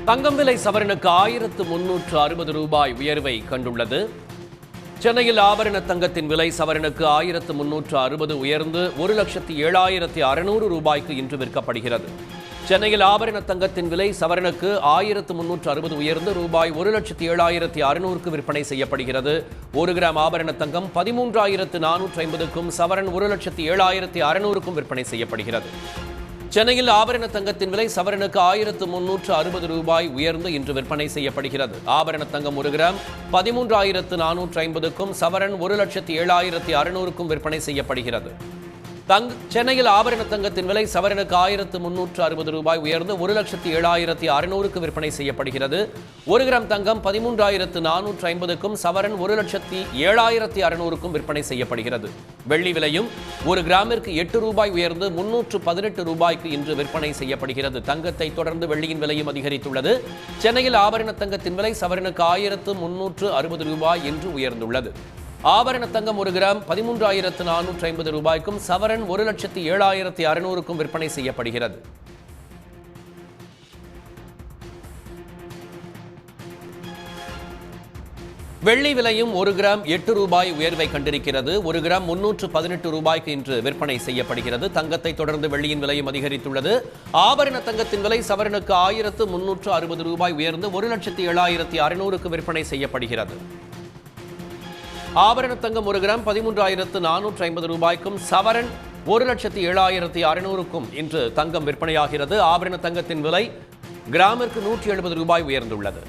தங்கம் விலை சவரனுக்கு 1360 ரூபாய் உயர்வை கண்டுள்ளது. சென்னையில் ஆபரண தங்கத்தின் விலை சவரனுக்கு 1360 உயர்ந்து 1,07,600 ரூபாய்க்கு இன்று விற்கப்படுகிறது. சென்னையில் ஆபரண தங்கத்தின் விலை சவரனுக்கு 1360 உயர்ந்து ரூபாய் 1,07,600க்கு விற்பனை செய்யப்படுகிறது. 1 கிராம் ஆபரண தங்கம் 13,450க்கும் சவரன் 1,07,600க்கும் விற்பனை செய்யப்படுகிறது. சென்னையில் ஆபரண தங்கத்தின் விலை சவரனுக்கு 1360 ரூபாய் உயர்ந்து இன்று விற்பனை செய்யப்படுகிறது. ஆபரண தங்கம் 1 கிராம் 13,450க்கும் சவரன் 1,07,600க்கும் விற்பனை செய்யப்படுகிறது. சென்னையில் ஆபரண தங்கத்தின் விலை சவரனுக்கு 1360 ரூபாய் உயர்ந்து 1,07,600க்கு விற்பனை செய்யப்படுகிறது. 1 கிராம் தங்கம் 13,450க்கும் சவரன் 1,07,600க்கும் விற்பனை செய்யப்படுகிறது. வெள்ளி விலையும் 1 கிராமிற்கு 8 ரூபாய் உயர்ந்து 318 ரூபாய்க்கு இன்று விற்பனை செய்யப்படுகிறது. தங்கத்தை தொடர்ந்து வெள்ளியின் விலையும் அதிகரித்துள்ளது. சென்னையில் ஆபரண தங்கத்தின் விலை சவரனுக்கு 1360 ரூபாய் என்று உயர்ந்துள்ளது. ஆபரண தங்கம் 1 கிராம் 13,450 ரூபாய்க்கும் சவரன் 1,07,600க்கும் விற்பனை செய்யப்படுகிறது. வெள்ளி விலையும் 1 கிராம் 8 ரூபாய் உயர்வை கண்டிருக்கிறது. 1 கிராம் 318 ரூபாய்க்கு இன்று விற்பனை செய்யப்படுகிறது. தங்கத்தை தொடர்ந்து வெள்ளியின் விலையும் அதிகரித்துள்ளது. ஆபரண தங்கத்தின் விலை சவரனுக்கு 1360 ரூபாய் உயர்ந்து 1,07,600க்கு விற்பனை செய்யப்படுகிறது. ஆபரண தங்கம் 1 கிராம் 13,450 ரூபாய்க்கும் சவரன் 1,07,600க்கும் இன்று தங்கம் விற்பனையாகிறது. ஆபரண தங்கத்தின் விலை கிராமிற்கு 170 ரூபாய் உயர்ந்துள்ளது.